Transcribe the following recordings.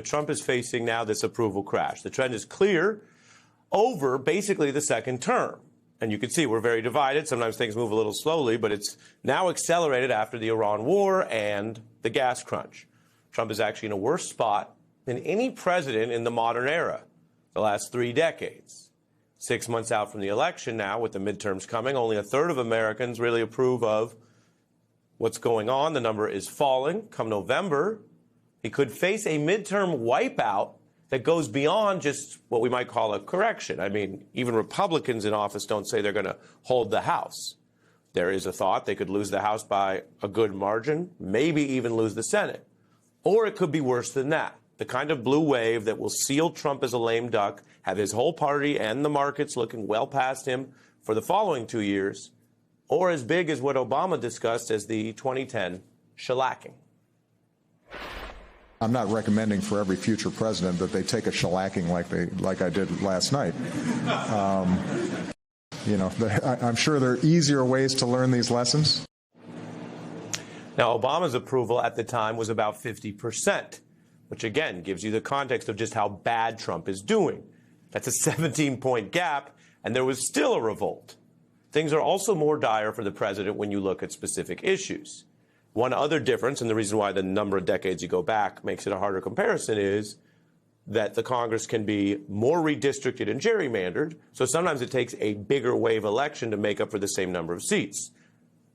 Trump is facing now this approval crash. The trend is clear over basically the second term. And you can see we're very divided. Sometimes things move a little slowly, but it's now accelerated after the Iran war and the gas crunch. Trump is actually in a worse spot than any president in the modern era, the last 3 decades. 6 months out from the election now, with the midterms coming, only a third of Americans really approve of what's going on. The number is falling. Come November, he could face a midterm wipeout that goes beyond just what we might call a correction. I mean, even Republicans in office don't say they're going to hold the House. There is a thought they could lose the House by a good margin, maybe even lose the Senate. Or it could be worse than that, the kind of blue wave that will seal Trump as a lame duck, have his whole party and the markets looking well past him for the following 2 years, or as big as what Obama discussed as the 2010 shellacking. I'm not recommending for every future president that they take a shellacking like I did last night. I'm sure there are easier ways to learn these lessons. Now, Obama's approval at the time was about 50%, which again gives you the context of just how bad Trump is doing. That's a 17-point gap, and there was still a revolt. Things are also more dire for the president when you look at specific issues. One other difference, and the reason why the number of decades you go back makes it a harder comparison, is that the Congress can be more redistricted and gerrymandered, so sometimes it takes a bigger wave election to make up for the same number of seats.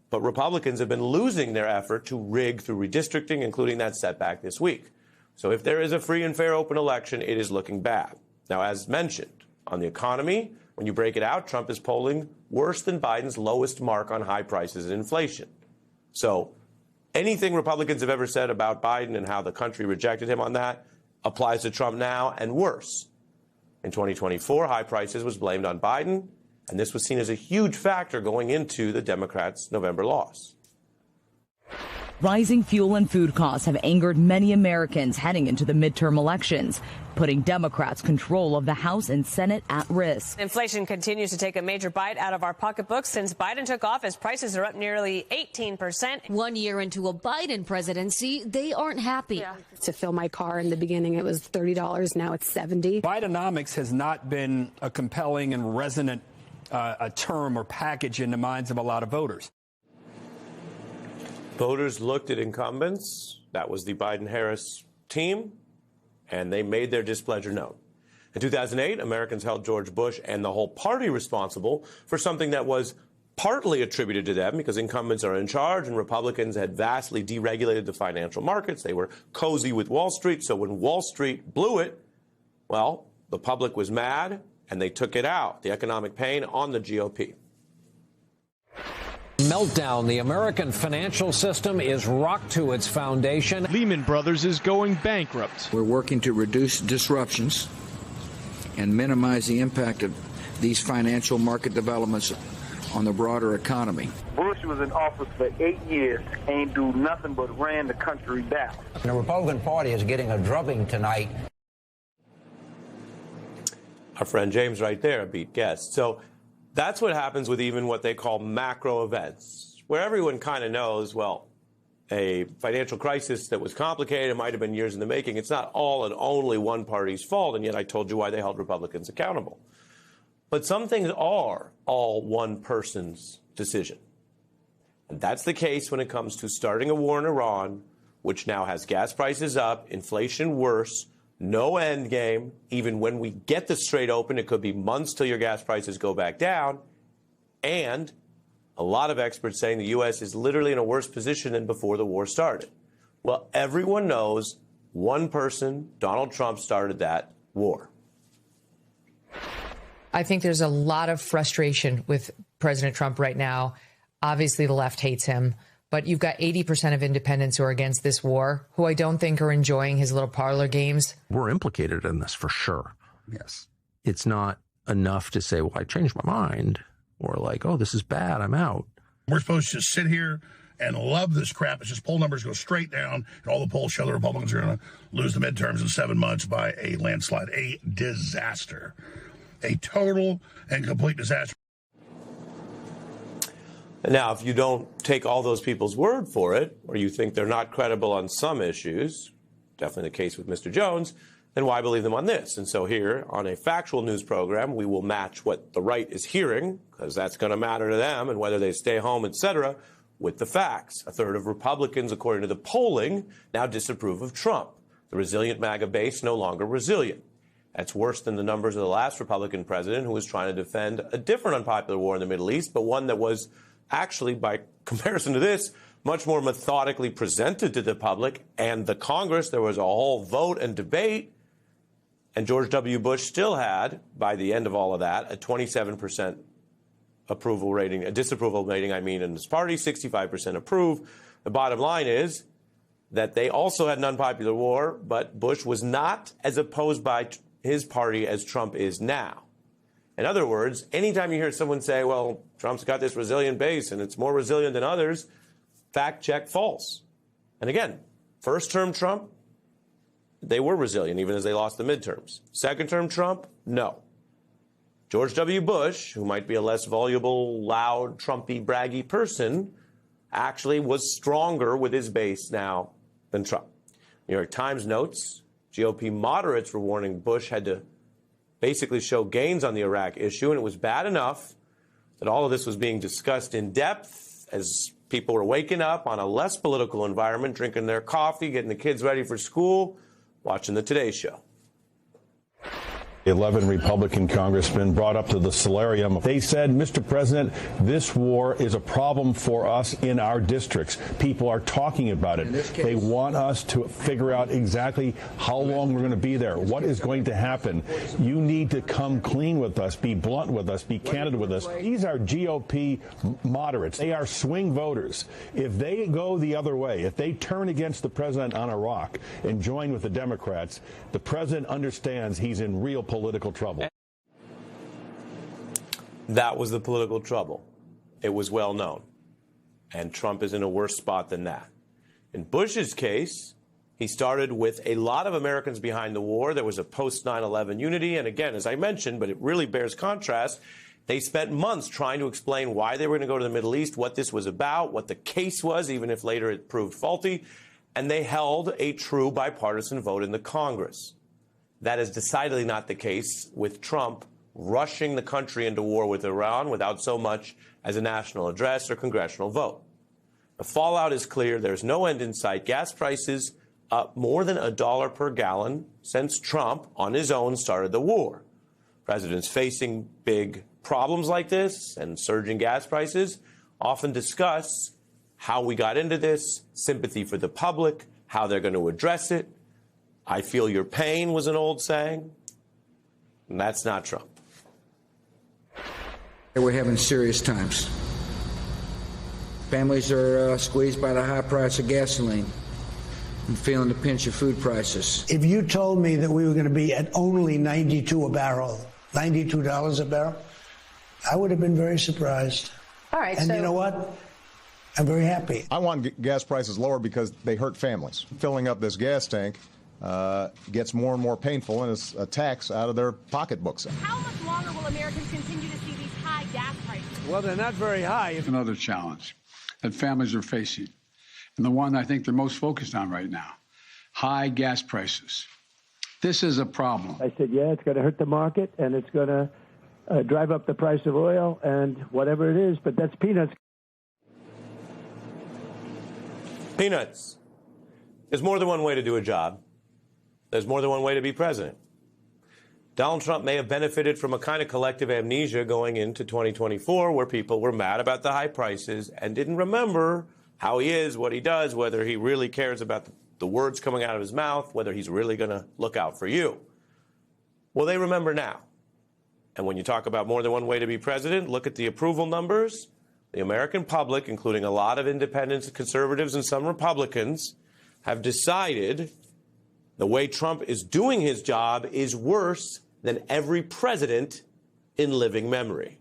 But Republicans have been losing their effort to rig through redistricting, including that setback this week. So if there is a free and fair open election, it is looking bad. Now, as mentioned, on the economy, when you break it out, Trump is polling worse than Biden's lowest mark on high prices and inflation. So anything Republicans have ever said about Biden and how the country rejected him on that applies to Trump now and worse. In 2024, high prices was blamed on Biden, and this was seen as a huge factor going into the Democrats' November loss. Rising fuel and food costs have angered many Americans heading into the midterm elections, putting Democrats' control of the House and Senate at risk. Inflation continues to take a major bite out of our pocketbooks. Since Biden took office, prices are up nearly 18%. 1 year into a Biden presidency, they aren't happy. To fill my car in the beginning, it was $30. Now it's $70. Bidenomics has not been a compelling and resonant a term or package in the minds of a lot of voters. Voters looked at incumbents, that was the Biden-Harris team, and they made their displeasure known. In 2008, Americans held George Bush and the whole party responsible for something that was partly attributed to them because incumbents are in charge and Republicans had vastly deregulated the financial markets. They were cozy with Wall Street, so when Wall Street blew it, well, the public was mad and they took it out, the economic pain, on the GOP. Meltdown. The American financial system is rocked to its foundation. Lehman Brothers is going bankrupt. We're working to reduce disruptions and minimize the impact of these financial market developments on the broader economy. Bush was in office for 8 years, ain't do nothing but ran the country down. The Republican Party is getting a drubbing tonight. Our friend James right there, a beat guest. So that's what happens with even what they call macro events, where everyone kind of knows, well, a financial crisis that was complicated, it might have been years in the making. It's not all and only one party's fault, and yet I told you why they held Republicans accountable. But some things are all one person's decision. And that's the case when it comes to starting a war in Iran, which now has gas prices up, inflation worse, no end game. Even when we get the Strait open, it could be months till your gas prices go back down. And a lot of experts saying the U.S. is literally in a worse position than before the war started. Well, everyone knows one person, Donald Trump, started that war. I think there's a lot of frustration with President Trump right now. Obviously, the left hates him. But you've got 80% of independents who are against this war, who I don't think are enjoying his little parlor games. We're implicated in this for sure. Yes. It's not enough to say, well, I changed my mind, or like, oh, this is bad, I'm out. We're supposed to just sit here and love this crap. It's just poll numbers go straight down, and all the polls show the Republicans are going to lose the midterms in 7 months by a landslide. A disaster. A total and complete disaster. Now, if you don't take all those people's word for it, or you think they're not credible on some issues, definitely the case with Mr. Jones, then why believe them on this? And so here, on a factual news program, we will match what the right is hearing, because that's going to matter to them, and whether they stay home, etc., with the facts. A third of Republicans, according to the polling, now disapprove of Trump. The resilient MAGA base no longer resilient. That's worse than the numbers of the last Republican president, who was trying to defend a different unpopular war in the Middle East, but one that was actually, by comparison to this, much more methodically presented to the public and the Congress. There was a whole vote and debate. And George W. Bush still had, by the end of all of that, a 27% approval rating, a disapproval rating, in his party, 65% approve. The bottom line is that they also had an unpopular war, but Bush was not as opposed by his party as Trump is now. In other words, anytime you hear someone say, well, Trump's got this resilient base and it's more resilient than others, fact check, false. And again, first term Trump, they were resilient even as they lost the midterms. Second term Trump, no. George W. Bush, who might be a less voluble, loud, Trumpy, braggy person, actually was stronger with his base now than Trump. New York Times notes GOP moderates were warning Bush had to basically show gains on the Iraq issue, and it was bad enough that all of this was being discussed in depth as people were waking up on a less political environment, drinking their coffee, getting the kids ready for school, watching the Today Show. 11 Republican congressmen brought up to the solarium. They said, Mr. President, this war is a problem for us in our districts. People are talking about it. They want us to figure out exactly how long we're going to be there, what is going to happen. You need to come clean with us, be blunt with us, be candid with us. These are GOP moderates. They are swing voters. If they go the other way, if they turn against the president on Iraq and join with the Democrats, the president understands he's in real political trouble. That was the political trouble. It was well known. And Trump is in a worse spot than that. In Bush's case, he started with a lot of Americans behind the war. There was a post 9/11 unity. And again, as I mentioned, but it really bears contrast, they spent months trying to explain why they were going to go to the Middle East, what this was about, what the case was, even if later it proved faulty. And they held a true bipartisan vote in the Congress. That is decidedly not the case with Trump rushing the country into war with Iran without so much as a national address or congressional vote. The fallout is clear. There's no end in sight. Gas prices up more than $1 per gallon since Trump, on his own, started the war. Presidents facing big problems like this and surging gas prices often discuss how we got into this, sympathy for the public, how they're going to address it. I feel your pain was an old saying, and that's not Trump. We're having serious times. Families are squeezed by the high price of gasoline and feeling the pinch of food prices. If you told me that we were going to be at only $92 a barrel, $92 a barrel, I would have been very surprised. All right. And you know what? I'm very happy. I want gas prices lower because they hurt families. Filling up this gas tank gets more and more painful, and it's a tax out of their pocketbooks. How much longer will Americans continue to see these high gas prices? Well, they're not very high. Another challenge that families are facing, and the one I think they're most focused on right now, high gas prices. This is a problem. I said, yeah, it's going to hurt the market, and it's going to drive up the price of oil and whatever it is, but that's peanuts. Peanuts. There's more than one way to do a job. There's more than one way to be president. Donald Trump may have benefited from a kind of collective amnesia going into 2024 where people were mad about the high prices and didn't remember how he is, what he does, whether he really cares about the words coming out of his mouth, whether he's really going to look out for you. Well, they remember now. And when you talk about more than one way to be president, look at the approval numbers. The American public, including a lot of independents, conservatives, and some Republicans, have decided the way Trump is doing his job is worse than every president in living memory.